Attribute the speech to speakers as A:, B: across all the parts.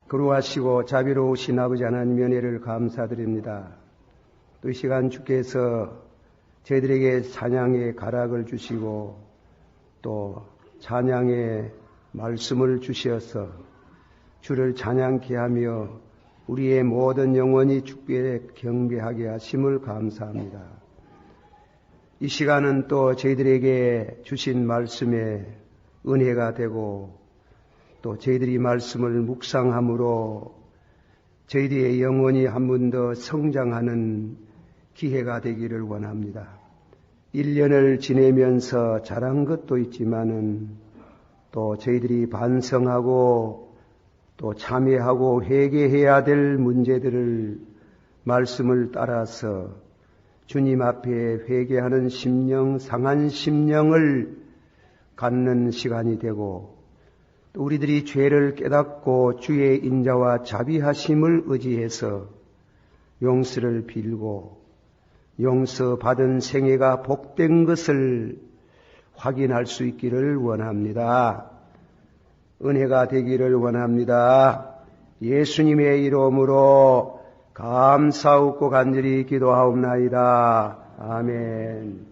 A: 거룩하시고 자비로우신 아버지 하나님의 은혜를 감사드립니다. 또 이 시간 주께서 저희들에게 찬양의 가락을 주시고 또 찬양의 말씀을 주시어서 주를 찬양케 하며 우리의 모든 영혼이 주께 경배하게 하심을 감사합니다. 이 시간은 또 저희들에게 주신 말씀의 은혜가 되고 또 저희들이 말씀을 묵상함으로 저희들의 영혼이 한 번 더 성장하는 기회가 되기를 원합니다. 1년을 지내면서 자란 것도 있지만은 또 저희들이 반성하고 또 참여하고 회개해야 될 문제들을 말씀을 따라서 주님 앞에 회개하는 심령, 상한 심령을 갖는 시간이 되고 또 우리들이 죄를 깨닫고 주의 인자와 자비하심을 의지해서 용서를 빌고 용서받은 생애가 복된 것을 확인할 수 있기를 원합니다. 은혜가 되기를 원합니다. 예수님의 이름으로 감사하고 간절히 기도하옵나이다. 아멘.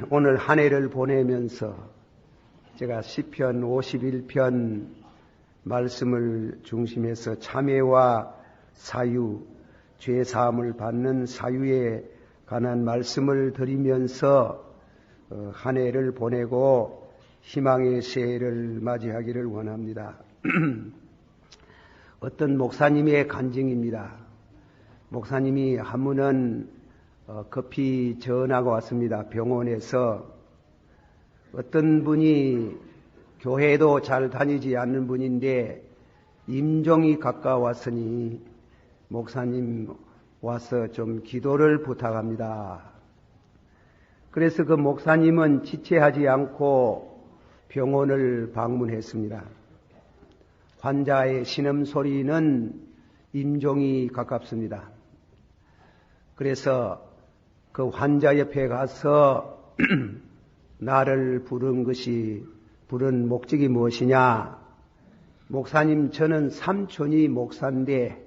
A: 오늘 한 해를 보내면서 제가 시편 51편 말씀을 중심해서 참회와 사유, 죄사함을 받는 사유에 관한 말씀을 드리면서 한 해를 보내고 희망의 새해를 맞이하기를 원합니다. 어떤 목사님의 간증입니다. 목사님이 한 분은 급히 전화가 왔습니다. 병원에서 어떤 분이 교회도 잘 다니지 않는 분인데 임종이 가까웠으니 목사님 와서 좀 기도를 부탁합니다. 그래서 그 목사님은 지체하지 않고 병원을 방문했습니다. 환자의 신음소리는 임종이 가깝습니다. 그래서 그 환자 옆에 가서 나를 부른 목적이 무엇이냐? 목사님, 저는 삼촌이 목사인데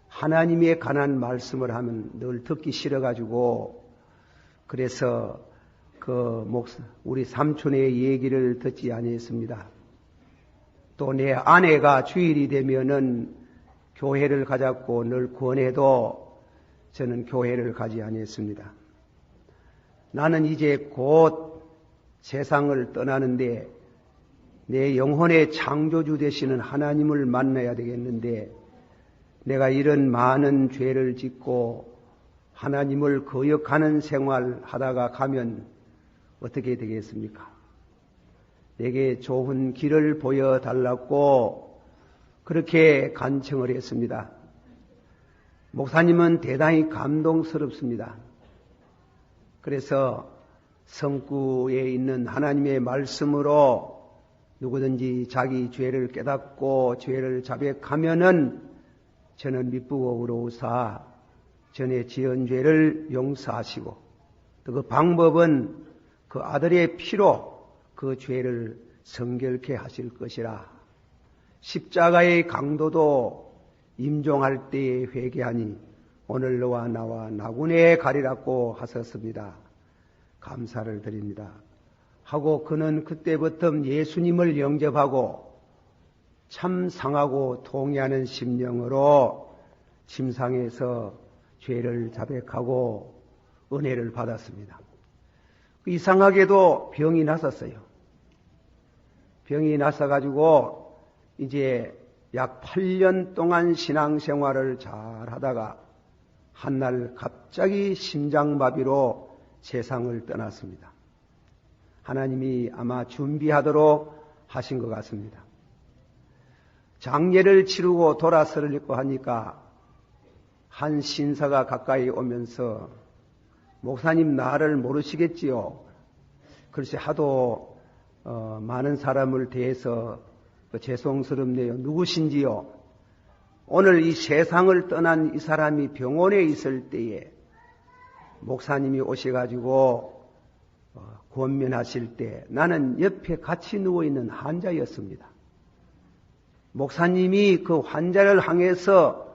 A: 하나님에 관한 말씀을 하면 늘 듣기 싫어가지고 그래서 우리 삼촌의 얘기를 듣지 아니했습니다. 또 내 아내가 주일이 되면은 교회를 가자고 늘 권해도 저는 교회를 가지 아니했습니다. 나는 이제 곧 세상을 떠나는데 내 영혼의 창조주 되시는 하나님을 만나야 되겠는데 내가 이런 많은 죄를 짓고 하나님을 거역하는 생활 하다가 가면 어떻게 되겠습니까? 내게 좋은 길을 보여달라고 그렇게 간청을 했습니다. 목사님은 대단히 감동스럽습니다. 그래서 성구에 있는 하나님의 말씀으로 누구든지 자기 죄를 깨닫고 죄를 자백하면은 저는 미쁘고 의로우사 전에 지은 죄를 용서하시고 또 그 방법은 그 아들의 피로 그 죄를 성결케 하실 것이라. 십자가의 강도도 임종할 때에 회개하니 오늘 너와 나와 나군에 가리라고 하셨습니다. 감사를 드립니다. 하고 그는 그때부터 예수님을 영접하고 참 상하고 통회하는 심령으로 침상에서 죄를 자백하고 은혜를 받았습니다. 이상하게도 병이 났었어요. 병이 났어가지고 이제 약 8년 동안 신앙생활을 잘 하다가 한날 갑자기 심장마비로 세상을 떠났습니다. 하나님이 아마 준비하도록 하신 것 같습니다. 장례를 치르고 돌아서려고 하니까 한 신사가 가까이 오면서 목사님 나를 모르시겠지요? 글쎄 하도 많은 사람을 대해서 죄송스럽네요. 누구신지요? 오늘 이 세상을 떠난 이 사람이 병원에 있을 때에 목사님이 오셔가지고 권면하실 때 나는 옆에 같이 누워있는 환자였습니다. 목사님이 그 환자를 향해서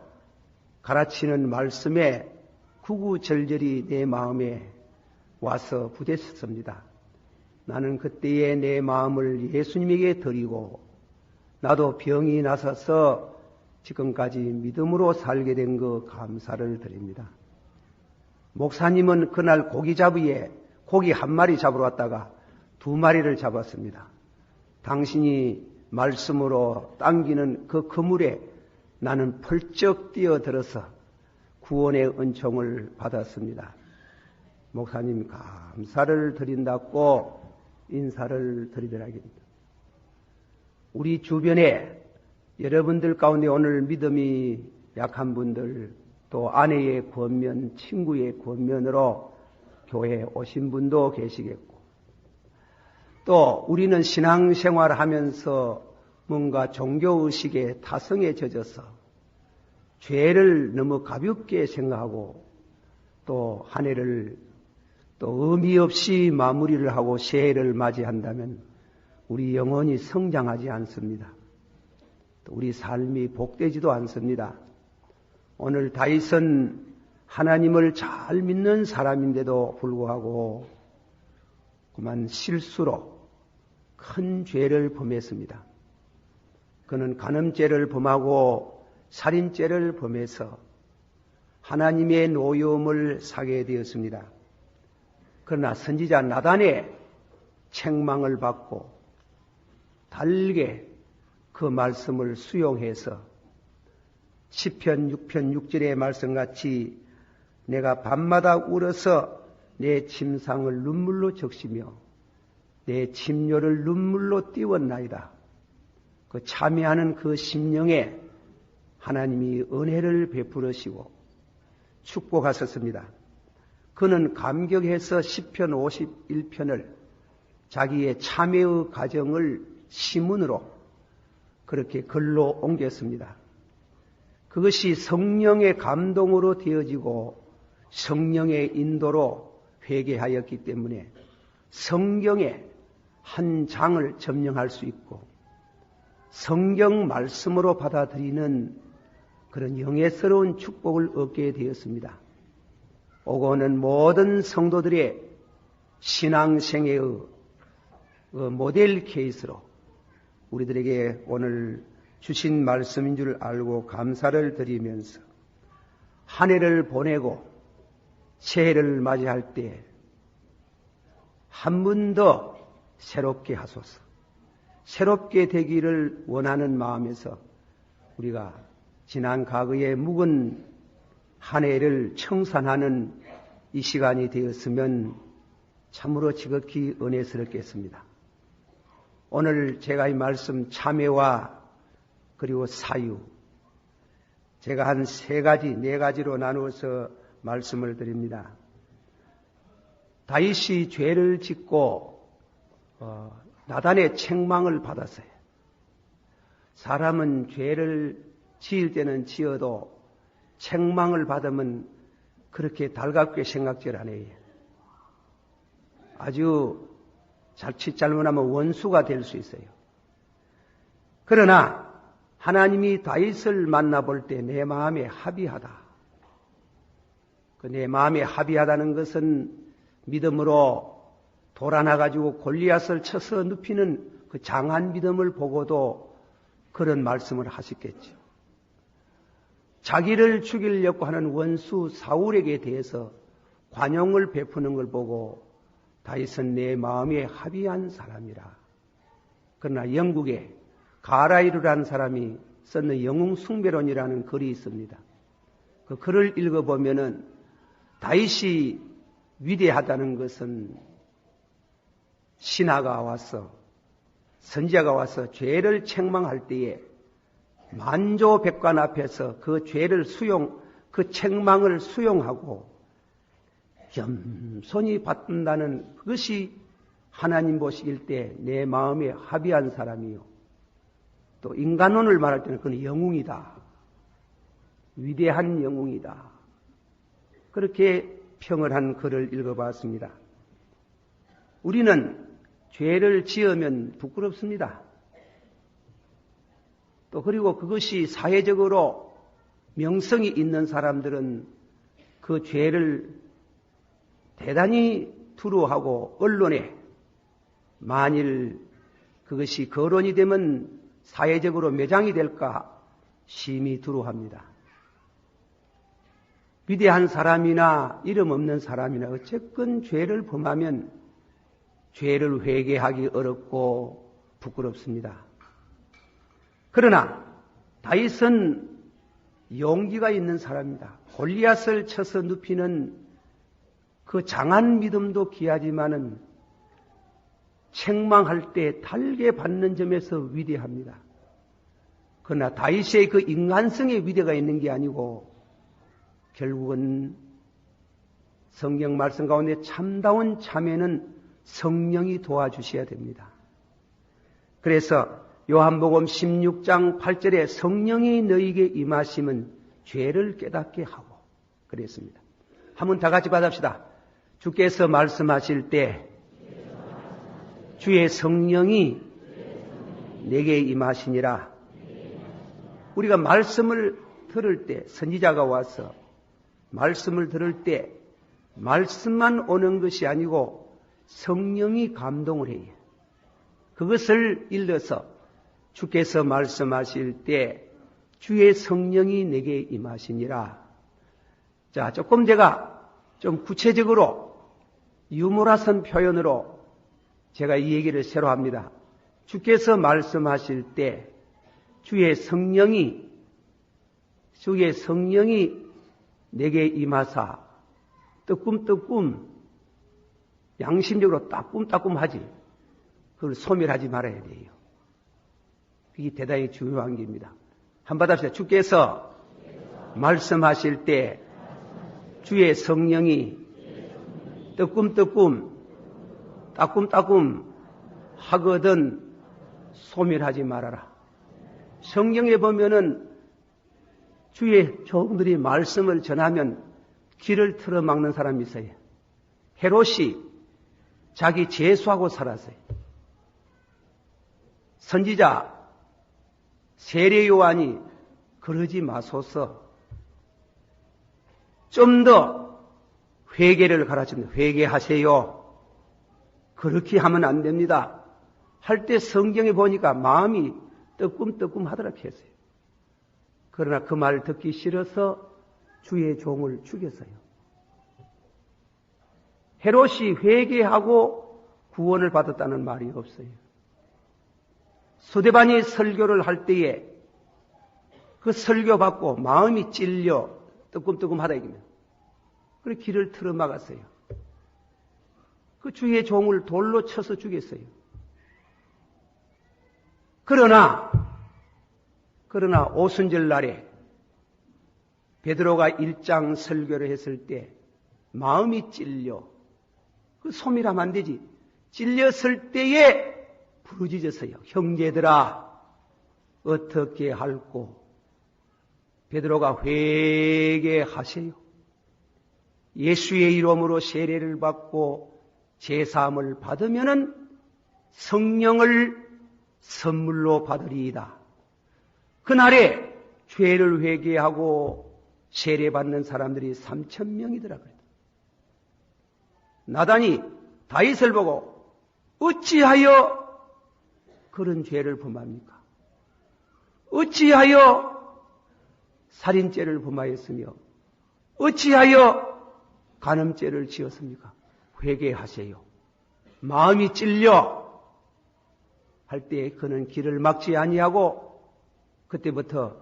A: 가르치는 말씀에 구구절절히 내 마음에 와서 부딪혔습니다. 나는 그때에 내 마음을 예수님에게 드리고 나도 병이 나서서 지금까지 믿음으로 살게 된 그 감사를 드립니다. 목사님은 그날 고기잡이에 고기 한 마리 잡으러 왔다가 2마리를 잡았습니다. 당신이 말씀으로 당기는 그 그물에 나는 펄쩍 뛰어들어서 구원의 은총을 받았습니다. 목사님 감사를 드린다고 인사를 드리더라입니다. 우리 주변에 여러분들 가운데 오늘 믿음이 약한 분들, 또 아내의 권면, 친구의 권면으로 교회에 오신 분도 계시겠고, 또 우리는 신앙생활을 하면서 뭔가 종교의식에 타성에 젖어서 죄를 너무 가볍게 생각하고 또 한 해를 또 의미 없이 마무리를 하고 새해를 맞이한다면 우리 영혼이 성장하지 않습니다. 또 우리 삶이 복되지도 않습니다. 오늘 다윗은 하나님을 잘 믿는 사람인데도 불구하고 그만 실수로 큰 죄를 범했습니다. 그는 간음죄를 범하고 살인죄를 범해서 하나님의 노여움을 사게 되었습니다. 그러나 선지자 나단의 책망을 받고 달게 그 말씀을 수용해서 시편 6편 6절의 말씀같이 내가 밤마다 울어서 내 침상을 눈물로 적시며 내 침뇨를 눈물로 띄웠나이다. 그 참여하는 그 심령에 하나님이 은혜를 베풀으시고 축복하셨습니다. 그는 감격해서 시편 51편을 자기의 참회의 가정을 시문으로 그렇게 글로 옮겼습니다. 그것이 성령의 감동으로 되어지고 성령의 인도로 회개하였기 때문에 성경의 한 장을 점령할 수 있고 성경 말씀으로 받아들이는 그런 영예스러운 축복을 얻게 되었습니다. 오고는 모든 성도들의 신앙생애의 모델 케이스로 우리들에게 오늘 주신 말씀인 줄 알고 감사를 드리면서 한 해를 보내고 새해를 맞이할 때 한 번 더 새롭게 하소서. 새롭게 되기를 원하는 마음에서 우리가 지난 과거의 묵은 한 해를 청산하는 이 시간이 되었으면 참으로 지극히 은혜스럽겠습니다. 오늘 제가 이 말씀 참회와 그리고 사유, 제가 한 3가지, 4가지로 나누어서 말씀을 드립니다. 다윗이 죄를 짓고 나단의 책망을 받았어요. 사람은 죄를 지을 때는 지어도 책망을 받으면 그렇게 달갑게 생각질 안 해요. 아주 자칫 잘못하면 원수가 될 수 있어요. 그러나 하나님이 다윗을 만나볼 때 내 마음에 합의하다. 그 내 마음에 합의하다는 것은 믿음으로 돌아나가지고 골리앗을 쳐서 눕히는 그 장한 믿음을 보고도 그런 말씀을 하셨겠죠. 자기를 죽이려고 하는 원수 사울에게 대해서 관용을 베푸는 걸 보고 다윗은 내 마음에 합의한 사람이라. 그러나 영국에 가라이르라는 사람이 썼는 영웅숭배론이라는 글이 있습니다. 그 글을 읽어보면은 다윗이 위대하다는 것은 신하가 와서 선지자가 와서 죄를 책망할 때에 만조백관 앞에서 그 죄를 그 책망을 수용하고 겸손히 받는다는 그것이 하나님 보시길 때 내 마음에 합의한 사람이요. 또 인간론을 말할 때는 그는 영웅이다. 위대한 영웅이다. 그렇게 평을 한 글을 읽어봤습니다. 우리는 죄를 지으면 부끄럽습니다. 또 그리고 그것이 사회적으로 명성이 있는 사람들은 그 죄를 대단히 두려워하고 언론에 만일 그것이 거론이 되면 사회적으로 매장이 될까 심히 두려워합니다. 위대한 사람이나 이름 없는 사람이나 어쨌건 죄를 범하면 죄를 회개하기 어렵고 부끄럽습니다. 그러나 다윗은 용기가 있는 사람입니다. 골리앗을 쳐서 눕히는 그 장한 믿음도 귀하지만은 책망할 때 달게 받는 점에서 위대합니다. 그러나 다윗의 그 인간성의 위대가 있는 게 아니고 결국은 성경 말씀 가운데 참다운 참회는 성령이 도와주셔야 됩니다. 그래서 요한복음 16장 8절에 성령이 너희에게 임하심은 죄를 깨닫게 하고 그랬습니다. 한번 다 같이 받읍시다. 주께서 말씀하실 때 주의 성령이 내게 임하시니라. 우리가 말씀을 들을 때 선지자가 와서 말씀을 들을 때 말씀만 오는 것이 아니고 성령이 감동을 해요. 그것을 일러서 주께서 말씀하실 때 주의 성령이 내게 임하시니라. 자, 조금 제가 좀 구체적으로 유머러스한 표현으로 제가 이 얘기를 새로 합니다. 주께서 말씀하실 때 주의 성령이 내게 임하사 뜨끔뜨끔 양심적으로 따끔따끔하지 그걸 소멸하지 말아야 돼요. 이게 대단히 중요한 겁니다. 한번 받읍시다. 주께서 말씀하실 때 주의 성령이 뜨끔뜨끔 따끔따끔 하거든 소멸하지 말아라. 성경에 보면은 주의 종들이 말씀을 전하면 길을 틀어막는 사람이 있어요. 헤롯이 자기 죄수하고 살았어요. 선지자 세례 요한이 그러지 마소서. 좀 더 회개를 가르칩니다. 회개하세요. 그렇게 하면 안 됩니다. 할 때 성경에 보니까 마음이 뜨끔뜨끔하더라 했어요. 그러나 그 말 듣기 싫어서 주의 종을 죽였어요. 헤롯이 회개하고 구원을 받았다는 말이 없어요. 스데반이 설교를 할 때에 그 설교 받고 마음이 찔려 뜨끔뜨끔하다 이깁니다. 그래서 길을 틀어막았어요. 그 주의 종을 돌로 쳐서 죽였어요. 그러나 오순절 날에 베드로가 1장 설교를 했을 때 마음이 찔려 그 소멸하면 안 되지. 찔렸을 때에 부르짖었어요. 형제들아 어떻게 할꼬? 베드로가 회개하세요. 예수의 이름으로 세례를 받고 제사함을 받으면은 성령을 선물로 받으리이다. 그날에 죄를 회개하고 세례받는 사람들이 3,000명이더라 그랬다. 나단이 다윗을 보고 어찌하여 그런 죄를 범합니까? 어찌하여 살인죄를 범하였으며 어찌하여 간음죄를 지었습니까? 회개하세요. 마음이 찔려 할 때 그는 길을 막지 아니하고 그때부터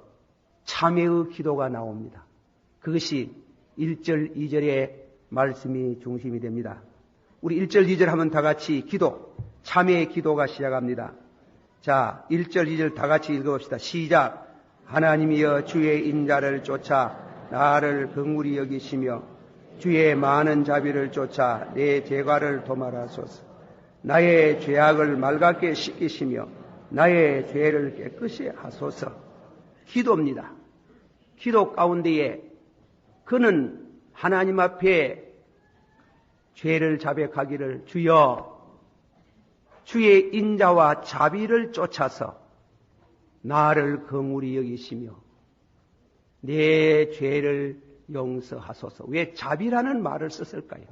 A: 참회의 기도가 나옵니다. 그것이 1절, 2절의 말씀이 중심이 됩니다. 우리 1절, 2절 하면 다 같이 기도, 참회의 기도가 시작합니다. 자, 1절, 2절 다 같이 읽어봅시다. 시작. 하나님이여 주의 인자를 쫓아 나를 긍휼히 여기시며 주의 많은 자비를 쫓아 내 죄과를 도말하소서. 나의 죄악을 맑게 씻기시며 나의 죄를 깨끗이 하소서. 기도입니다. 기도 가운데에 그는 하나님 앞에 죄를 자백하기를 주여 주의 인자와 자비를 쫓아서 나를 긍휼히 여기시며 내 죄를 용서하소서. 왜 자비라는 말을 썼을까요?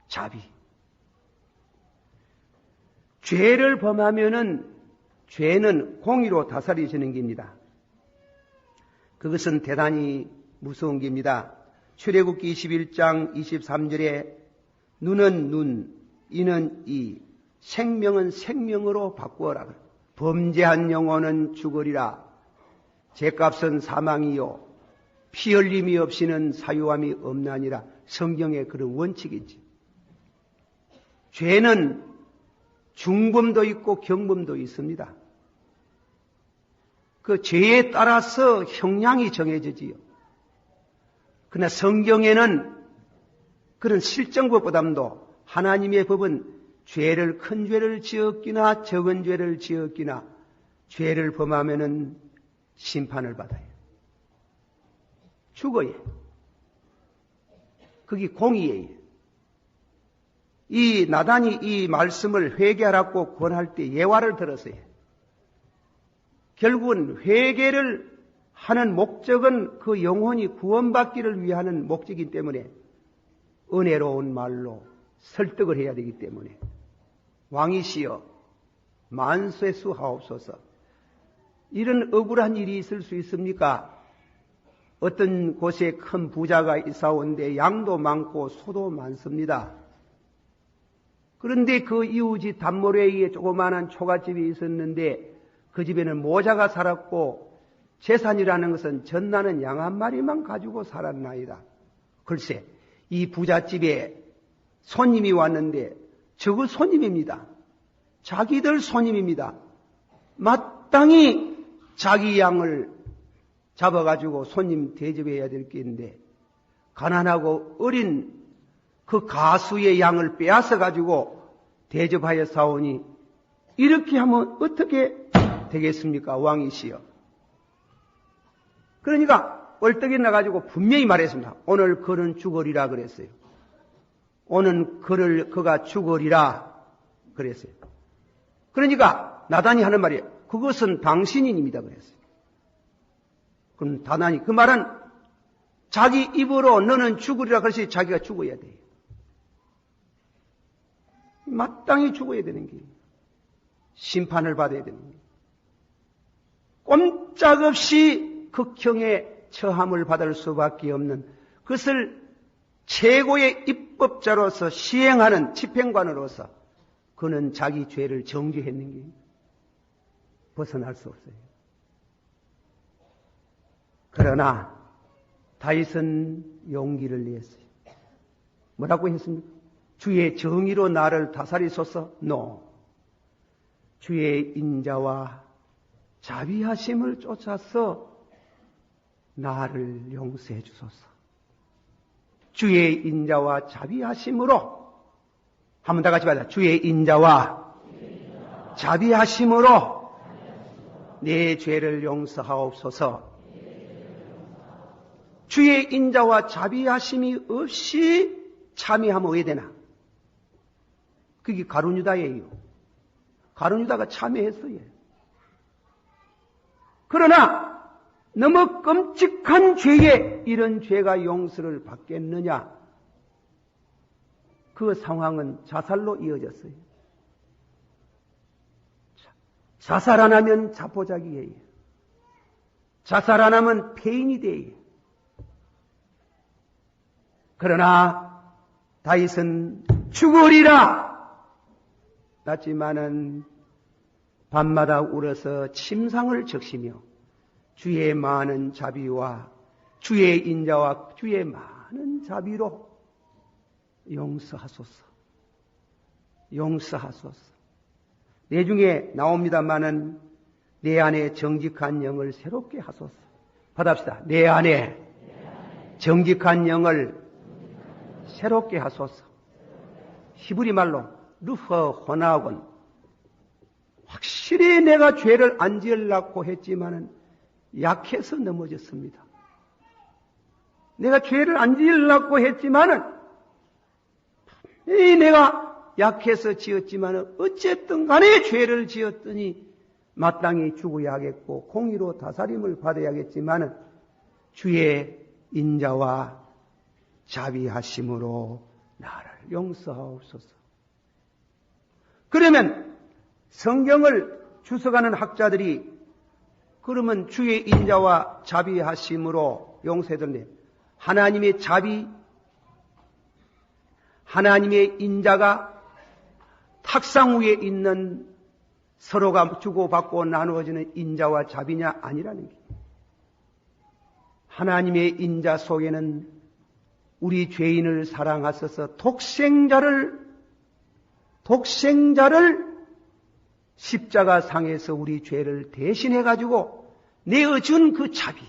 A: 자비. 죄를 범하면은 죄는 공의로 다스려지는 겁니다. 그것은 대단히 무서운 겁니다. 출애굽기 21장 23절에 눈은 눈, 이는 이, 생명은 생명으로 바꾸어라. 범죄한 영혼은 죽으리라. 죄값은 사망이요 피 흘림이 없이는 사유함이 없나니라. 성경에 그런 원칙이지. 죄는 중범도 있고 경범도 있습니다. 그 죄에 따라서 형량이 정해지지요. 그러나 성경에는 그런 실정법보다도 하나님의 법은 죄를 큰 죄를 지었기나 적은 죄를 지었기나 죄를 범하면은 심판을 받아요. 죽어요. 그게 공의예요. 이 나단이 이 말씀을 회개하라고 권할 때 예화를 들었어요. 결국은 회개를 하는 목적은 그 영혼이 구원받기를 위하는 목적이기 때문에 은혜로운 말로 설득을 해야 되기 때문에 왕이시여 만쇄수하옵소서. 이런 억울한 일이 있을 수 있습니까? 어떤 곳에 큰 부자가 있사온데 양도 많고 소도 많습니다. 그런데 그 이웃이 단모래에 조그마한 초가집이 있었는데 그 집에는 모자가 살았고 재산이라는 것은 젖나는 양 한 마리만 가지고 살았나이다. 글쎄 이 부잣집에 손님이 왔는데 저거 손님입니다. 자기들 손님입니다. 마땅히 자기 양을 잡아가지고 손님 대접해야 될 게 있는데 가난하고 어린 그 가수의 양을 빼앗아가지고 대접하여 사오니 이렇게 하면 어떻게 되겠습니까? 왕이시여. 그러니까 얼떡이 나가지고 분명히 말했습니다. 오늘 그는 죽으리라 그랬어요. 오늘 그가 죽으리라 그랬어요. 그러니까 나단이 하는 말이 그것은 당신입니다 그랬어요. 그럼 나단이 그 말은 자기 입으로 너는 죽으리라 그래서 자기가 죽어야 돼요. 마땅히 죽어야 되는 게 심판을 받아야 되는 게 꼼짝없이 극형의 처함을 받을 수밖에 없는 그것을 최고의 입법자로서 시행하는 집행관으로서 그는 자기 죄를 정죄했는 게 벗어날 수 없어요. 그러나 다윗은 용기를 냈어요. 뭐라고 했습니까? 주의 정의로 나를 다스리소서. No. 주의 인자와 자비하심을 쫓아서 나를 용서해 주소서. 주의 인자와 자비하심으로 한번 다 같이 받아. 주의 인자와 자비하심으로 내 죄를 용서하옵소서. 주의 인자와 자비하심이 없이 참여하면 왜 되나? 그게 가룟유다예요. 가룟유다가 참여했어요. 그러나 너무 끔찍한 죄에 이런 죄가 용서를 받겠느냐? 그 상황은 자살로 이어졌어요. 자살 안 하면 자포자기예요. 자살 안 하면 폐인이 돼요. 그러나 다윗은 죽으리라 났지만은 밤마다 울어서 침상을 적시며 주의 많은 자비와 주의 인자와 주의 많은 자비로 용서하소서. 용서하소서. 내 중에 나옵니다마는 내 안에 정직한 영을 새롭게 하소서. 받합시다. 내 안에 정직한 영을 새롭게 하소서. 히브리 말로 루허 호나곤. 확실히 내가 죄를 안 지으려고 했지만은 약해서 넘어졌습니다. 내가 죄를 안 지으려고 했지만은 내가 약해서 지었지만은 어쨌든 간에 죄를 지었더니 마땅히 죽어야 하겠고 공의로 다스림을 받아야겠지만 주의 인자와 자비하심으로 나를 용서하옵소서. 그러면 성경을 주석하는 학자들이 그러면 주의 인자와 자비하심으로 용서해달래. 하나님의 자비, 하나님의 인자가 탁상 위에 있는 서로가 주고받고 나누어지는 인자와 자비냐? 아니라는 게. 하나님의 인자 속에는 우리 죄인을 사랑하셔서 독생자를 십자가 상에서 우리 죄를 대신해 가지고 내어준 그 자비,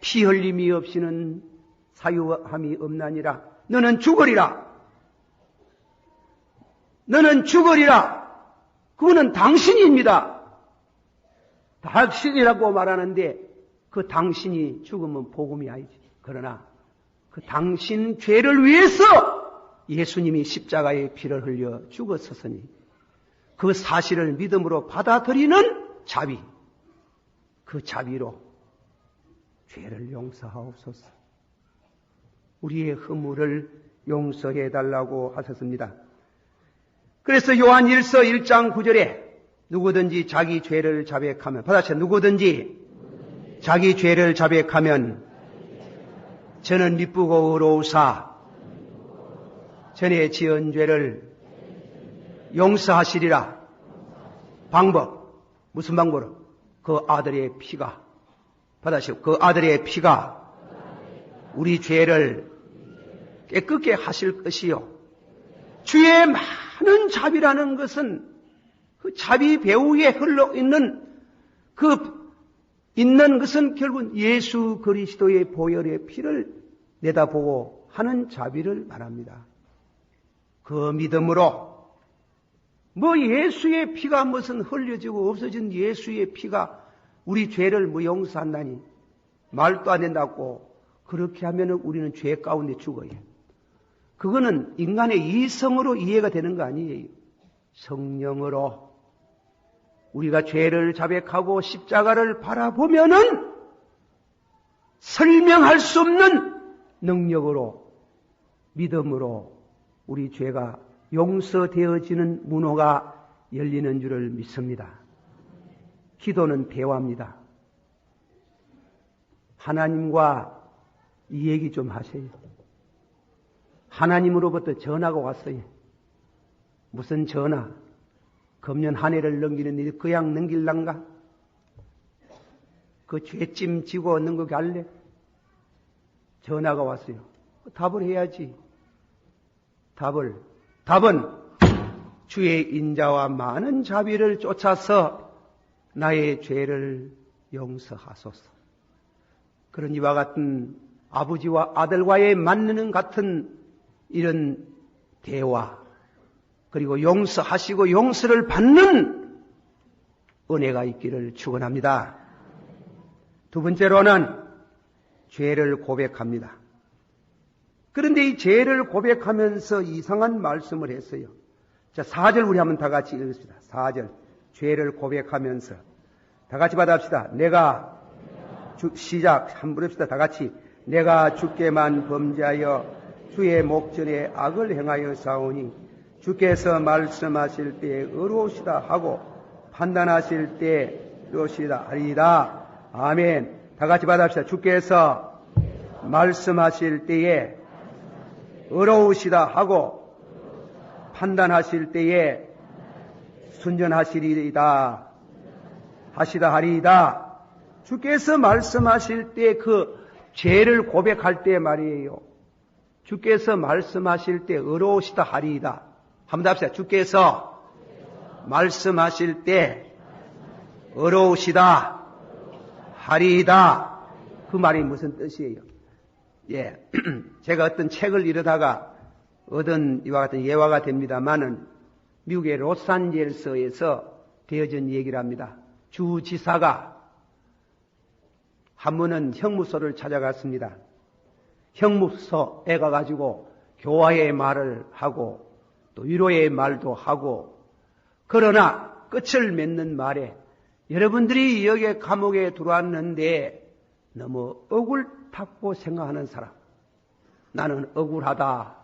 A: 피 흘림이 없이는 사유함이 없나니라. 너는 죽으리라. 너는 죽으리라. 그거는 당신입니다. 당신이라고 말하는데 그 당신이 죽으면 복음이 아니지. 그러나 그 당신 죄를 위해서 예수님이 십자가에 피를 흘려 죽었으니 그 사실을 믿음으로 받아들이는 자비, 그 자비로 죄를 용서하옵소서. 우리의 허물을 용서해 달라고 하셨습니다. 그래서 요한 1서 1장 9절에 누구든지 자기 죄를 자백하면, 받아쳐, 누구든지 자기 죄를 자백하면 저는 미쁘고 의로우사 전에 지은 죄를 용서하시리라. 방법, 무슨 방법으로? 그 아들의 피가, 받아시오. 그 아들의 피가 우리 죄를 깨끗게 하실 것이요. 주의 많은 자비라는 것은 그 자비 배후에 흘러있는 있는 것은 결국 예수 그리스도의 보혈의 피를 내다보고 하는 자비를 말합니다. 그 믿음으로 예수의 피가 무슨 흘려지고 없어진 예수의 피가 우리 죄를 용서한다니 말도 안 된다고 그렇게 하면 우리는 죄 가운데 죽어요. 그거는 인간의 이성으로 이해가 되는 거 아니에요. 성령으로 우리가 죄를 자백하고 십자가를 바라보면은 설명할 수 없는 능력으로 믿음으로 우리 죄가 용서되어지는 문호가 열리는 줄을 믿습니다. 기도는 대화입니다. 하나님과 이 얘기 좀 하세요. 하나님으로부터 전화가 왔어요. 무슨 전화? 금년 한 해를 넘기는 일이 그냥 넘길란가? 그 죄짐 지고 넘기게 할래? 전화가 왔어요. 답을 해야지. 답은 주의 인자와 많은 자비를 쫓아서 나의 죄를 용서하소서. 그런 이와 같은 아버지와 아들과의 만나는 같은 이런 대화, 그리고 용서하시고 용서를 받는 은혜가 있기를 축원합니다. 두 번째로는 죄를 고백합니다. 그런데 이 죄를 고백하면서 이상한 말씀을 했어요. 자, 4절 우리 한번 다 같이 읽읍시다. 4절. 죄를 고백하면서 다 같이 받아봅시다. 시작 한번 합시다. 다 같이. 내가 주께만 범죄하여 주의 목전에 악을 행하여 사오니 주께서 말씀하실 때 의로우시다 하고 판단하실 때 의로우시다 하리이다. 아멘. 다 같이 받아봅시다. 주께서 말씀하실 때에 의로우시다 하고 판단하실 때에 순전하시리이다 하시다 하리이다. 주께서 말씀하실 때 그 죄를 고백할 때 말이에요. 주께서 말씀하실 때 의로우시다 하리이다. 한번 더 합시다. 주께서 말씀하실 때 의로우시다 하리이다. 그 말이 무슨 뜻이에요? 예, 제가 어떤 책을 읽다가 얻은 이와 같은 예화가 됩니다만은 미국의 로스앤젤레스에서 되어진 얘기를 합니다. 주지사가 한 번은 형무소를 찾아갔습니다. 형무소에 가가지고 교화의 말을 하고 또 위로의 말도 하고, 그러나 끝을 맺는 말에 여러분들이 여기에 감옥에 들어왔는데 너무 억울하고 생각하는 사람, 나는 억울하다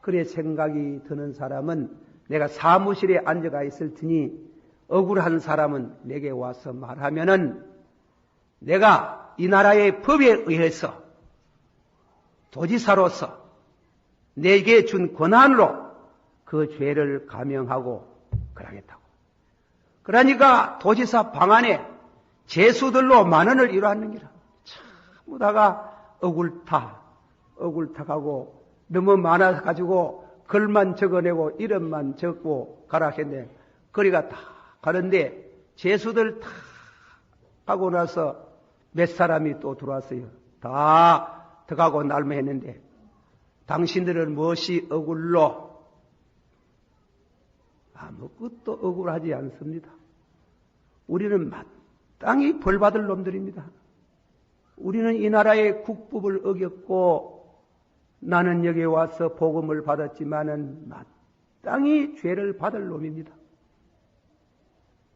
A: 그래 생각이 드는 사람은 내가 사무실에 앉아가 있을 테니 억울한 사람은 내게 와서 말하면은 내가 이 나라의 법에 의해서 도지사로서 내게 준 권한으로 그 죄를 감형하고 그러겠다고. 그러니까 도지사 방안에 죄수들로 만원을 이루었는 기라. 전부 다가 억울탁하고 너무 많아가지고 글만 적어내고 이름만 적고 가라 했네. 거리가 다 가는데 죄수들 다 하고 나서 몇 사람이 또 들어왔어요. 다 들어가고 날매했는데 당신들은 무엇이 억울로? 아무것도 억울하지 않습니다. 우리는 마땅히 벌받을 놈들입니다. 우리는 이 나라의 국법을 어겼고 나는 여기에 와서 복음을 받았지만은 마땅히 죄를 받을 놈입니다.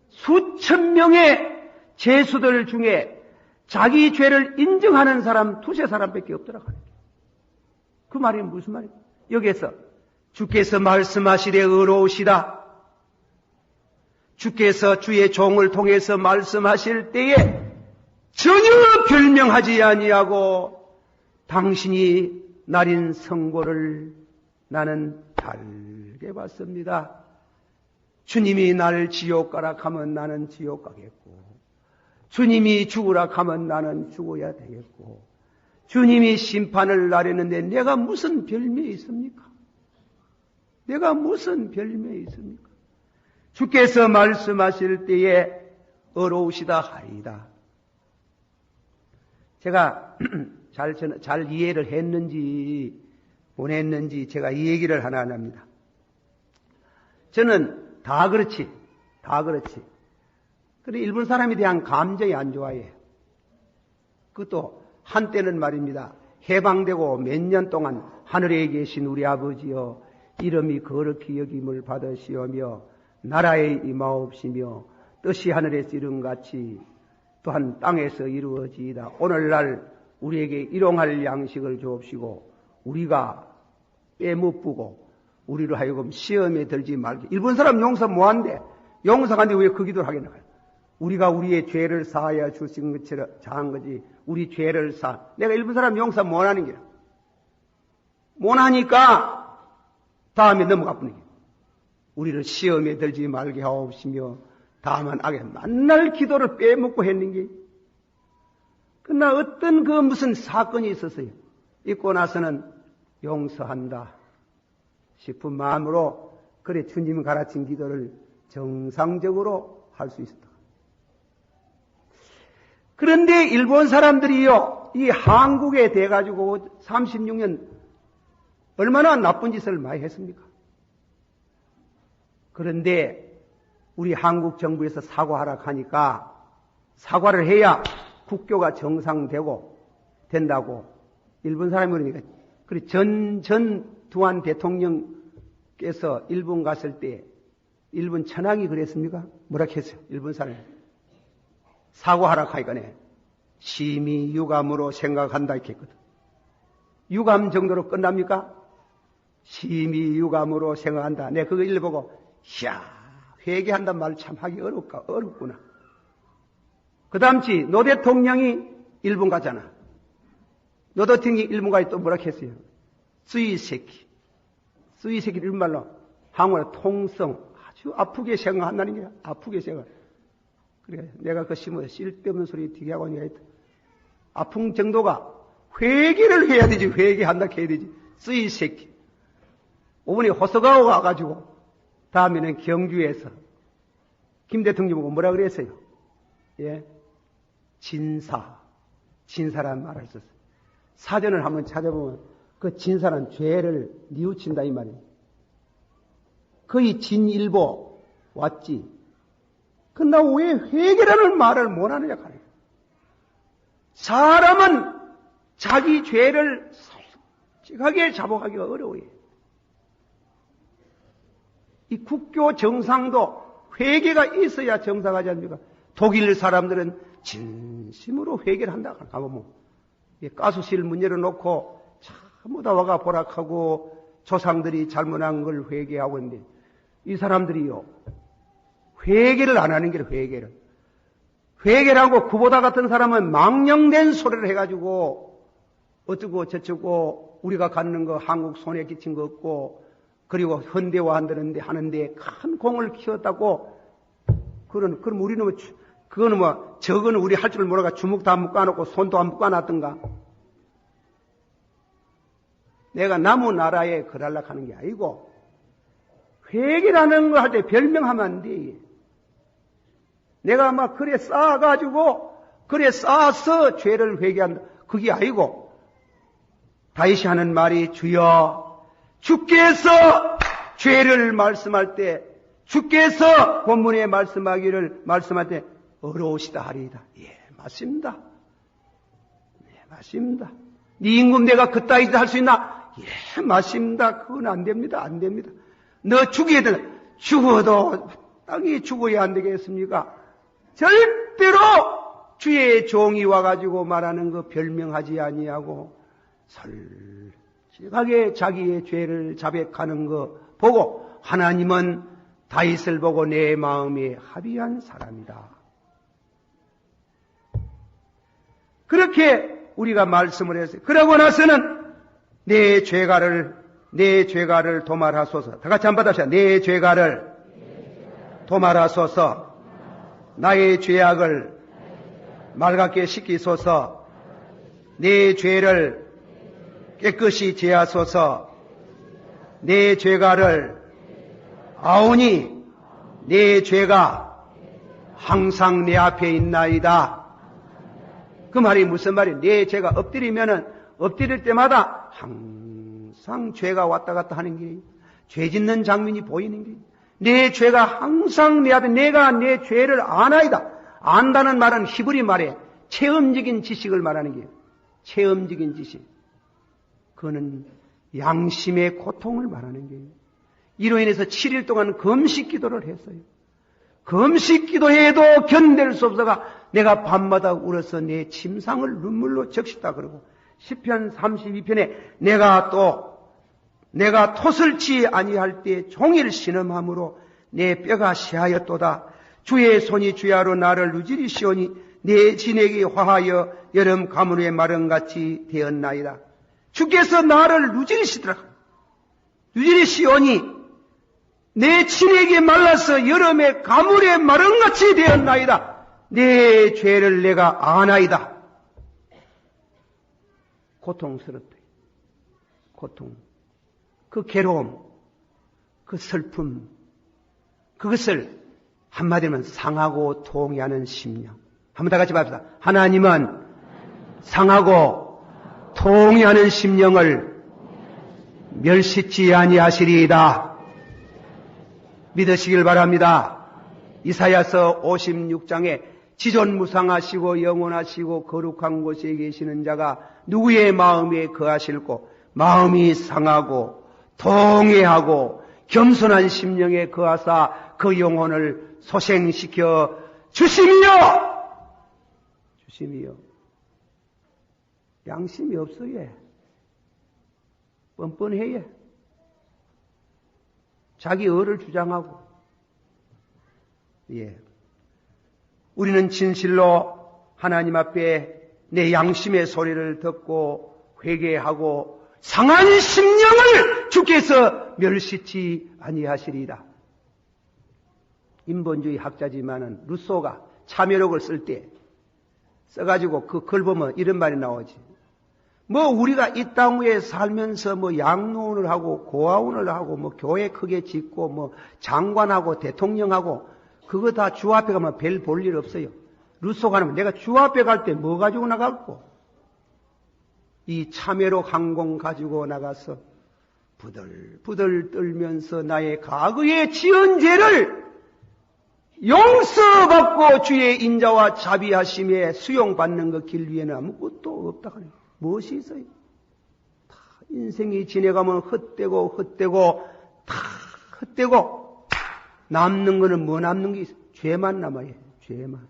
A: 수천 명의 죄수들 중에 자기 죄를 인정하는 사람 두세 사람밖에 없더라고요. 그 말이 무슨 말이에요? 여기에서 주께서 말씀하시되 의로우시다. 주께서 주의 종을 통해서 말씀하실 때에 전혀 변명하지 아니하고 당신이 날인 선고를 나는 달게 봤습니다. 주님이 날 지옥 가라 하면 나는 지옥 가겠고, 주님이 죽으라 하면 나는 죽어야 되겠고, 주님이 심판을 나르는데 내가 무슨 별명이 있습니까? 내가 무슨 별명이 있습니까? 주께서 말씀하실 때에 어려우시다 하리이다. 제가 잘 이해를 했는지 못 했는지 제가 이 얘기를 하나 합니다. 저는 다 그렇지. 그런데 일본 사람에 대한 감정이 안 좋아해요. 그것도 한때는 말입니다. 해방되고 몇 년 동안 하늘에 계신 우리 아버지여 이름이 거룩히 여김을 받으시오며 나라에 임하옵시며 뜻이 하늘에서 이룬같이 또한 땅에서 이루어지이다. 오늘날 우리에게 일용할 양식을 주옵시고 우리가 빼못 우리로 하여금 시험에 들지 말게. 일본 사람 용서 뭐한대? 용서한데 왜 그 기도를 하겠나? 우리가 우리의 죄를 사하여 주신 것처럼 자한 거지. 우리 죄를 내가 일본 사람 용서 못하는 게야. 못하니까 다음에 넘어가 버리게. 우리를 시험에 들지 말게 하옵시며 다만 악에 만날 기도를 빼먹고 했는 게. 그러나 어떤 무슨 사건이 있었어요. 있고 나서는 용서한다 싶은 마음으로 그래 주님 가르친 기도를 정상적으로 할 수 있었다. 그런데 일본 사람들이요, 이 한국에 대가지고 36년 얼마나 나쁜 짓을 많이 했습니까? 그런데 우리 한국 정부에서 사과하라 하니까 사과를 해야 국교가 정상되고 된다고 일본 사람이 그러니까 그래 전두환 대통령께서 일본 갔을 때 일본 천황이 그랬습니까? 뭐라 했어요? 일본 사람이 사과하라 하니까네 심히 유감으로 생각한다 이렇게 했거든. 유감 정도로 끝납니까? 심히 유감으로 생각한다. 내가 그거 읽어보고 이야 회개한단 말을 참 하기 어렵구나. 그 다음치 노 대통령이 일본 가잖아. 노 대통령이 일본 가서 또 뭐라 했어요? 쓰이새끼 일본말로 한국어로 통성 아주 아프게 생각한다는 게 아프게 생각. 그래 내가 그 심어서 쓸데없는 소리 되게 하고 하니까 아픈 정도가 회개를 해야 되지. 회개한다 해야 되지. 쓰이새끼. 오번에 호서가오 가가지고 다음에는 경주에서 김 대통령 보고 뭐라 그랬어요? 예, 진사란 말을 썼어요. 사전을 한번 찾아보면 그 진사란 죄를 뉘우친다 이 말이에요. 거의 진일보 왔지. 그러나 왜 회개라는 말을 못하느냐 하는 거예요. 사람은 자기 죄를 솔직하게 잡아가기가 어려워요. 이 국교 정상도 회개가 있어야 정상하지 않습니까? 독일 사람들은 진심으로 회개를 한다. 가보면 가수실 문 열어놓고 전부 다 와가 보락하고 조상들이 잘못한 걸 회개하고 있는데 이 사람들이요 회개를 안 하는 게 회개를. 회개를 하고 구보다 같은 사람은 망령된 소리를 해가지고 어쩌고 저쩌고 우리가 갖는 거 한국 손에 끼친 거 없고 그리고 현대화한다는데 하는데 큰 공을 키웠다고 그럼 우리는 그거는 저거는 우리 할 줄 모르가 주먹도 안 묶어놓고 손도 안 묶어놨던가. 내가 남의 나라에 그럴락 하는 게 아니고 회개라는 거 할 때 별명하면 안 돼. 내가 막 그래 쌓아서 죄를 회개한다. 그게 아니고 다윗이 하는 말이 주여 주께서 죄를 말씀할 때 주께서 본문에 말씀할 때 어려우시다 하리이다. 예, 맞습니다. 네, 맞습니다. 네 임금 내가 그따위 할 수 있나? 예, 맞습니다. 그건 안 됩니다. 안 됩니다. 너 죽어도 땅이 죽어야 안 되겠습니까? 절대로 주의 종이 와가지고 말하는 거 별명하지 아니하고 솔직하게 자기의 죄를 자백하는 거 보고 하나님은 다윗을 보고 내 마음에 합의한 사람이다. 그렇게 우리가 말씀을 했어요. 그러고 나서는 내 죄가를 도말하소서. 다 같이 한번 받아보시죠. 내 죄가를 도말하소서. 나의 죄악을 맑게 씻기소서. 내 죄를 깨끗이 제하소서. 내 죄가를 아오니 내 죄가 항상 내 앞에 있나이다. 그 말이 무슨 말이에요? 내 죄가 엎드릴 때마다 항상 죄가 왔다 갔다 하는 게 죄 짓는 장면이 보이는 게 내 죄가 항상 내 앞에 내가 내 죄를 아나이다. 안다는 말은 히브리 말에 체험적인 지식을 말하는 게예요. 체험적인 지식. 그거는 양심의 고통을 말하는 거예요. 이로 인해서 7일 동안 금식 기도를 했어요. 금식 기도해도 견딜 수 없어가 내가 밤마다 울어서 내 침상을 눈물로 적시다 그러고 시편 32편에 내가 토설치 아니할 때 종일 신음함으로 내 뼈가 시하였도다. 주의 손이 주야로 나를 누지리 씌오니 내 진액이 화하여 여름 가물의 마름같이 되었나이다. 주께서 나를 누지리시더라. 누지리시오니 내 진액이 말라서 여름의 가물의 마름같이 되었나이다. 내 죄를 내가 아나이다. 고통스럽다. 고통. 그 괴로움, 그 슬픔, 그것을 한마디로 하면 상하고 통해하는 심령. 한번 다 같이 봅시다. 하나님은 상하고 통해하는 심령을 멸시치 아니하시리이다. 믿으시길 바랍니다. 이사야서 56장에 지존무상하시고 영원하시고 거룩한 곳에 계시는 자가 누구의 마음에 거하실고 마음이 상하고 통회하고 겸손한 심령에 거하사 그 영혼을 소생시켜 주심이요. 주심이요. 양심이 없어 얘. 뻔뻔해 얘. 자기 의를 주장하고. 예. 우리는 진실로 하나님 앞에 내 양심의 소리를 듣고 회개하고 상한 심령을 주께서 멸시치 아니하시리이다. 인본주의 학자지만은 루소가 참여록을 쓸 때 써가지고 그 글 보면 이런 말이 나오지. 우리가 이 땅 위에 살면서 양로원을 하고 고아원을 하고 교회 크게 짓고 장관하고 대통령하고 그거 다 주 앞에 가면 별 볼 일 없어요. 루소가 하면 내가 주 앞에 갈 때 뭐 가지고 나갈고? 이 참회록 항공 가지고 나가서 부들부들 떨면서 나의 과거의 지은 죄를 용서받고 주의 인자와 자비하심에 수용받는 그 길 위에는 아무것도 없다 그래요. 무엇이 있어요? 다 인생이 지내가면 헛되고 다 헛되고 남는 거는 뭐 남는 게 있어요? 죄만 남아요. 죄만.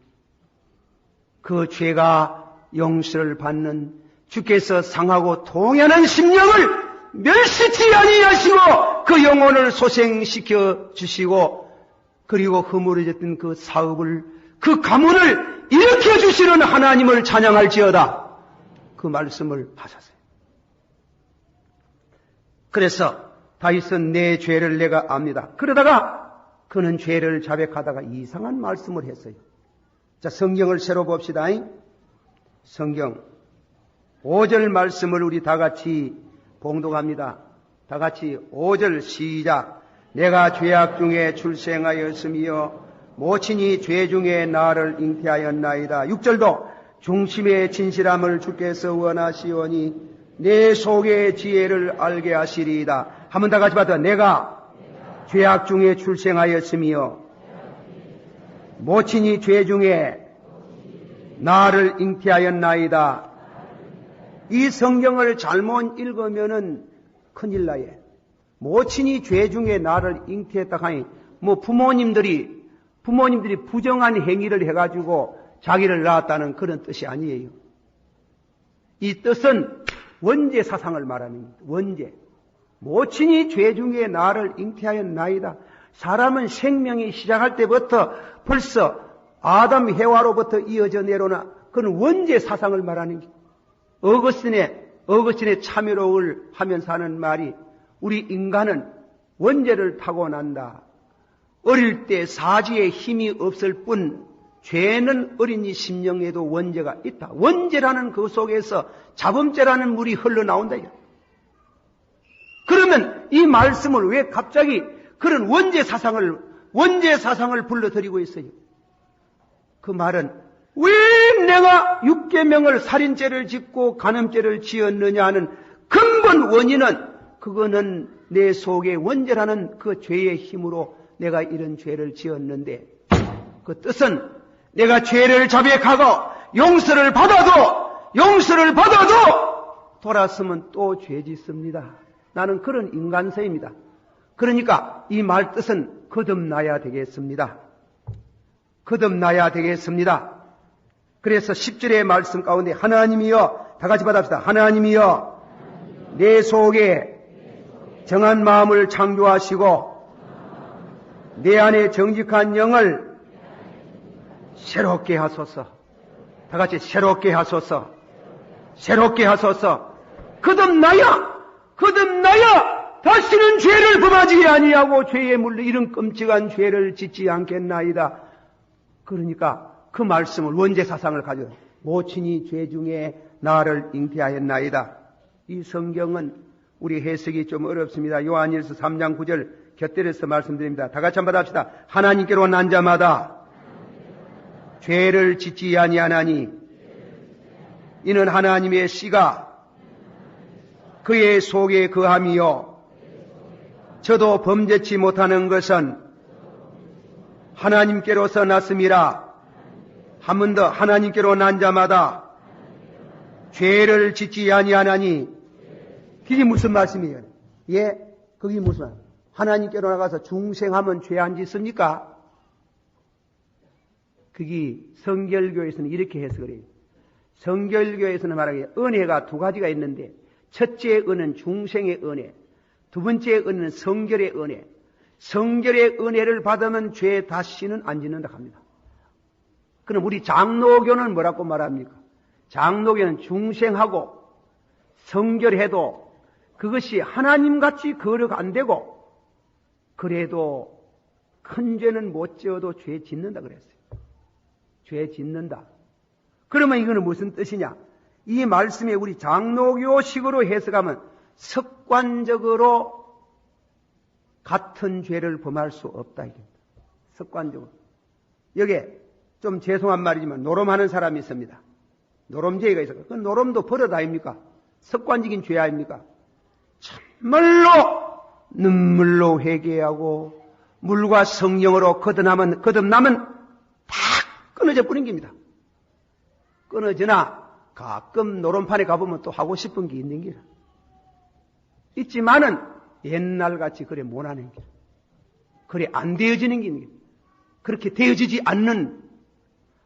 A: 그 죄가 용서를 받는 주께서 상하고 동연한 심령을 멸시치 아니하시고 그 영혼을 소생시켜 주시고 그리고 허물어졌던 그 사업을 그 가문을 일으켜 주시는 하나님을 찬양할지어다. 그 말씀을 하셨어요. 그래서 다윗은 내 죄를 내가 압니다. 그러다가 그는 죄를 자백하다가 이상한 말씀을 했어요. 자, 성경을 새로 봅시다. 성경 5절 말씀을 우리 다 같이 봉독합니다. 다 같이 5절 시작. 내가 죄악 중에 출생하였으며 모친이 죄 중에 나를 잉태하였나이다. 6절도 중심의 진실함을 주께서 원하시오니 내 속의 지혜를 알게 하시리이다. 한번 다 같이 받아. 내가 죄악 중에 출생하였으며 모친이 죄 중에 나를 잉태하였나이다. 이 성경을 잘못 읽으면은 큰일 나요. 모친이 죄 중에 나를 잉태했다 하니 뭐 부모님들이 부정한 행위를 해가지고 자기를 낳았다는 그런 뜻이 아니에요. 이 뜻은 원죄 사상을 말하는 겁니다. 원죄. 모친이 죄 중에 나를 잉태하였나이다. 사람은 생명이 시작할 때부터 벌써 아담 해와로부터 이어져 내려오나 그런 원죄 사상을 말하는 게 어거스틴의 참여로울 하면서 하는 말이 우리 인간은 원죄를 타고난다. 어릴 때 사지에 힘이 없을 뿐 죄는 어린이 심령에도 원죄가 있다. 원죄라는 그 속에서 자범죄라는 물이 흘러나온다. 그러면 이 말씀을 왜 갑자기 그런 원죄 사상을 불러들이고 있어요? 그 말은 왜 내가 육계명을 살인죄를 짓고 간음죄를 지었느냐 하는 근본 원인은 그거는 내 속에 원죄라는 그 죄의 힘으로 내가 이런 죄를 지었는데 그 뜻은 내가 죄를 자백하고 용서를 받아도 돌아서면 또 죄 짓습니다. 나는 그런 인간성입니다. 그러니까 이 말 뜻은 거듭나야 되겠습니다. 거듭나야 되겠습니다. 그래서 10절의 말씀 가운데 하나님이여 다 같이 받아봅시다. 하나님이여 내 속에 정한 마음을 창조하시고 내 안에 정직한 영을 새롭게 하소서. 다 같이 새롭게 하소서. 새롭게 하소서. 거듭나야 다시는 죄를 범하지 아니하고 죄에 물려 이런 끔찍한 죄를 짓지 않겠나이다. 그러니까 그 말씀을 원죄 사상을 가지고 모친이 죄 중에 나를 잉태하였나이다. 이 성경은 우리 해석이 좀 어렵습니다. 요한일서 3장 9절 곁들여서 말씀드립니다. 다 같이 한번 합시다. 하나님께로 난 자마다 죄를 짓지 아니하나니 이는 하나님의 씨가 그의 속에 거함이요 저도 범죄치 못하는 것은 하나님께로서 났음이라. 한 번 더 하나님께로 난 자마다 죄를 짓지 아니하나니. 그게 무슨 말씀이에요? 예, 그게 무슨 말이에요? 하나님께로 나가서 중생하면 죄 안 짓습니까? 그게 성결교에서는 이렇게 해석을 해요. 성결교에서는 말하기에 은혜가 두 가지가 있는데 첫째 은혜는 중생의 은혜, 두 번째 은혜는 성결의 은혜. 성결의 은혜를 받으면 죄 다시는 안 짓는다 합니다. 그럼 우리 장로교는 뭐라고 말합니까? 장로교는 중생하고 성결해도 그것이 하나님같이 거력 안 되고 그래도 큰 죄는 못 지어도 죄 짓는다 그랬어요. 죄 짓는다. 그러면 이거는 무슨 뜻이냐? 이 말씀에 우리 장로교식으로 해석하면 습관적으로 같은 죄를 범할 수 없다. 습관적으로. 여기에 좀 죄송한 말이지만 노름하는 사람이 있습니다. 노름죄가 있어요. 그 노름도 버릇 아닙니까? 습관적인 죄 아닙니까? 참말로 눈물로 회개하고 물과 성령으로 거듭나면 다 끊어져 버린 겁니다. 끊어지나 가끔 노름판에 가보면 또 하고 싶은 게 있는 게라. 있지만은 옛날같이 그래 못하는 게. 그래 안 되어지는 게 있는 거예요. 그렇게 되어지지 않는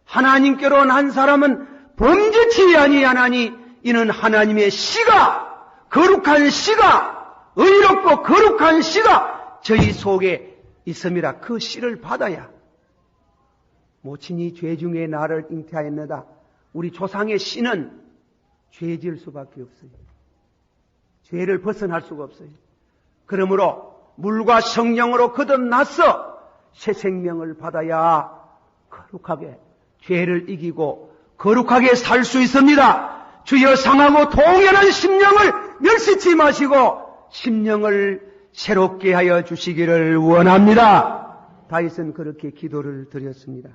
A: 하나님께로 난 사람은 범죄치 아니하나니 이는 하나님의 씨가 거룩한 씨가 의롭고 거룩한 씨가 저희 속에 있음이라. 그 씨를 받아야 모친이 죄 중에 나를 잉태하였느다. 우리 조상의 씨는 죄 지을 수밖에 없어요. 죄를 벗어날 수가 없어요. 그러므로 물과 성령으로 거듭나서 새 생명을 받아야 거룩하게 죄를 이기고 거룩하게 살 수 있습니다. 주여 상하고 동연한 심령을 멸시치 마시고 심령을 새롭게 하여 주시기를 원합니다. 다윗은 그렇게 기도를 드렸습니다.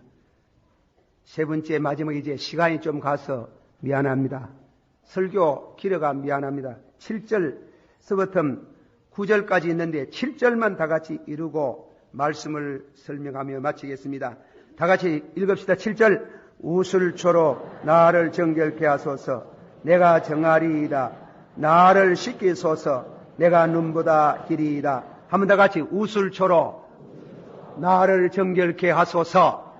A: 세 번째 마지막 이제 시간이 좀 가서 미안합니다. 설교 길어가 미안합니다. 7절서부터 9절까지 있는데 7절만 다 같이 이루고 말씀을 설명하며 마치겠습니다. 다 같이 읽읍시다. 7절. 우슬초로 나를 정결케 하소서. 내가 정하리이다. 나를 씻기소서. 내가 눈보다 길이이다. 한번 다 같이 우슬초로 나를 정결케 하소서.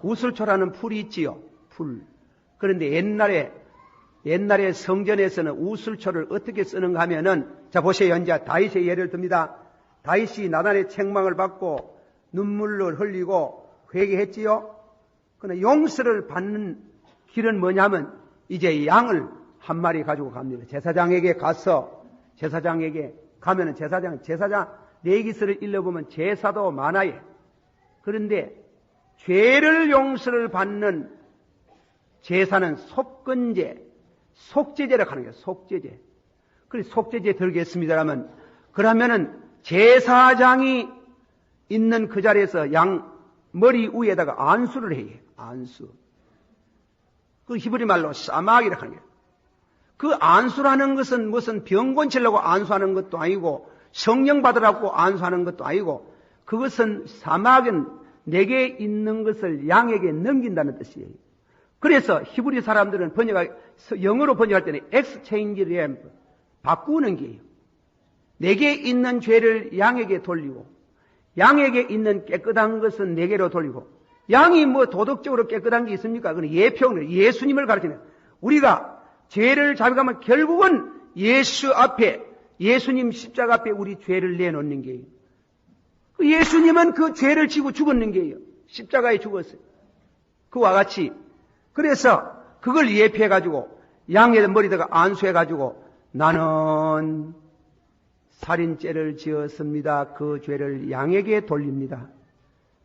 A: 우슬초라는 풀이 있지요. 풀. 그런데 옛날에 성전에서는 우슬초를 어떻게 쓰는가 하면은, 자 보세요. 이제 다윗의 예를 듭니다. 다윗이 나단의 책망을 받고 눈물을 흘리고 회개했지요. 그러나 용서를 받는 길은 뭐냐면 이제 양을 한 마리 가지고 갑니다. 제사장에게 가서 제사장에게 가면은 제사장 레기스를 일러보면 제사도 많아요. 그런데 죄를 용서를 받는 제사는 속건제, 속죄제라고 하는 거예요. 속죄제. 그래서 속죄제 들겠습니다라면, 그러면은 제사장이 있는 그 자리에서 양 머리 위에다가 안수를 해요. 안수. 그 히브리 말로 사막이라고 하는 거예요. 그 안수라는 것은 무슨 병 고치려고 안수하는 것도 아니고 성령 받으라고 안수하는 것도 아니고, 그것은 사막은 내게 있는 것을 양에게 넘긴다는 뜻이에요. 그래서 히브리 사람들은 영어로 번역할 때는 exchange lamp, 바꾸는 게예요. 내게 있는 죄를 양에게 돌리고, 양에게 있는 깨끗한 것은 내게로 돌리고, 양이 뭐 도덕적으로 깨끗한 게 있습니까? 그건 예표는 예수님을 가르치는, 우리가 죄를 자백하면 결국은 예수 앞에, 예수님 십자가 앞에 우리 죄를 내놓는 게예요. 예수님은 그 죄를 지고 죽었는 게예요. 십자가에 죽었어요. 그와 같이, 그래서 그걸 예표해가지고 양의 머리다가 안수해가지고, 나는 살인죄를 지었습니다. 그 죄를 양에게 돌립니다.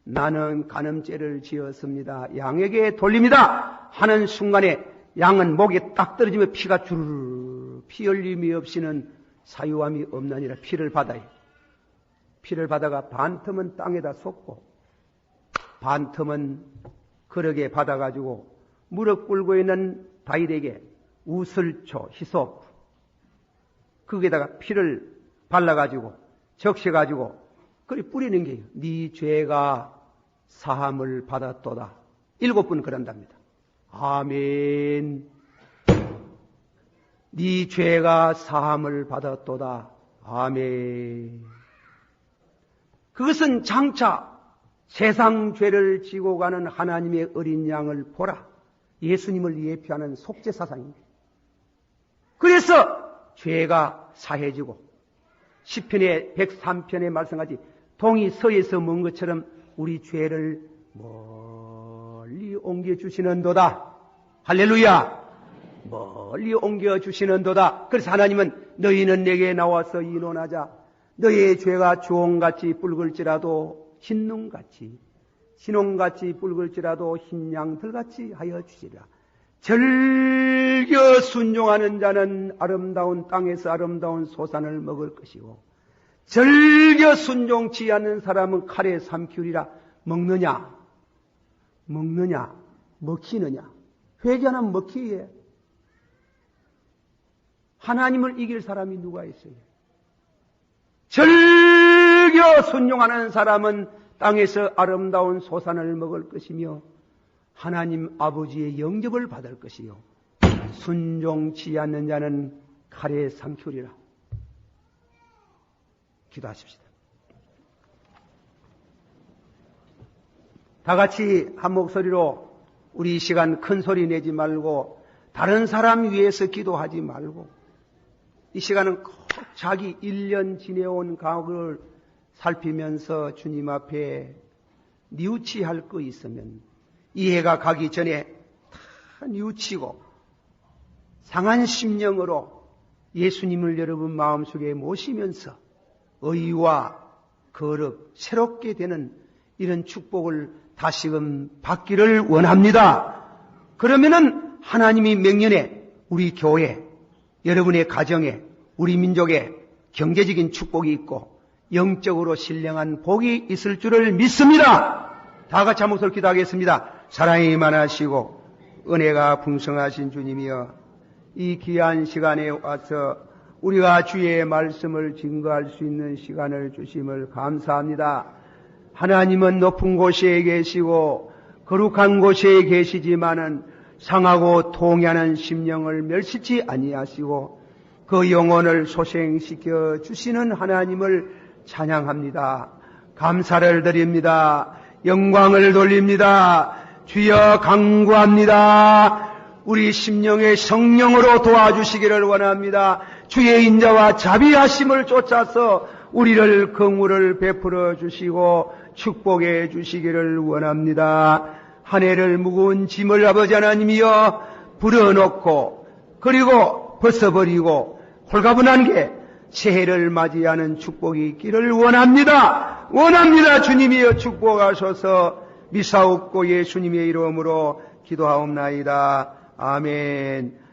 A: 나는 간음죄를 지었습니다. 양에게 돌립니다. 하는 순간에 양은 목에 딱 떨어지며 피가 주르르, 피 흘림이 없이는 사유함이 없나니라. 피를 받아요. 피를 받아가 반틈은 땅에다 쏟고 반틈은 그릇에 받아가지고 무릎 꿇고 있는 다윗에게 우슬초, 히솝, 거기에다가 피를 발라가지고 적셔가지고 그리 뿌리는 게요. 네 죄가 사함을 받았도다. 7번 그런답니다. 아멘. 네 죄가 사함을 받았도다. 아멘. 그것은 장차 세상 죄를 지고 가는 하나님의 어린 양을 보라. 예수님을 예표하는 속죄 사상입니다. 그래서 죄가 사해지고 시편의 103편에 말씀하지 동이 서에서 먼 것처럼 우리 죄를 멀리 옮겨주시는도다. 할렐루야. 멀리 옮겨주시는도다. 그래서 하나님은 너희는 내게 나와서 의논하자. 너희의 죄가 주홍같이 붉을지라도 흰눈같이, 신홍같이 붉을지라도 흰 양털같이 하여 주시리라. 즐겨 순종하는 자는 아름다운 땅에서 아름다운 소산을 먹을 것이고, 즐겨 순종치 않는 사람은 칼에 삼키우리라. 먹느냐? 먹히느냐? 회개하는 먹히에 하나님을 이길 사람이 누가 있어요? 즐겨 순종하는 사람은 땅에서 아름다운 소산을 먹을 것이며 하나님 아버지의 영접을 받을 것이요, 순종치 않는 자는 칼에 삼키우리라. 기도하십시다. 다 같이 한 목소리로 우리 이 시간 큰 소리 내지 말고 다른 사람 위해서 기도하지 말고 이 시간은 꼭 자기 1년 지내온 과거를 살피면서 주님 앞에 뉘우치할 거 있으면 이 해가 가기 전에 다 뉘우치고 상한 심령으로 예수님을 여러분 마음속에 모시면서 의와 거룩 새롭게 되는 이런 축복을 다시금 받기를 원합니다. 그러면은 하나님이 명년에 우리 교회, 여러분의 가정에, 우리 민족에 경제적인 축복이 있고 영적으로 신령한 복이 있을 줄을 믿습니다. 다 같이 한 목소리로 기도하겠습니다. 사랑이 많으시고 은혜가 풍성하신 주님이여, 이 귀한 시간에 와서 우리가 주의 말씀을 증거할 수 있는 시간을 주심을 감사합니다. 하나님은 높은 곳에 계시고 거룩한 곳에 계시지만은 상하고 통하는 심령을 멸시치 아니하시고 그 영혼을 소생시켜 주시는 하나님을 찬양합니다. 감사를 드립니다. 영광을 돌립니다. 주여 간구합니다. 우리 심령의 성령으로 도와주시기를 원합니다. 주의 인자와 자비하심을 쫓아서 우리를 긍휼을 베풀어 주시고 축복해 주시기를 원합니다. 한 해를 무거운 짐을 아버지 하나님이여 불어넣고 그리고 벗어버리고 홀가분한 게 새해를 맞이하는 축복이 있기를 원합니다. 원합니다. 주님이여 축복하소서. 미사옵고 예수님의 이름으로 기도하옵나이다. 아멘.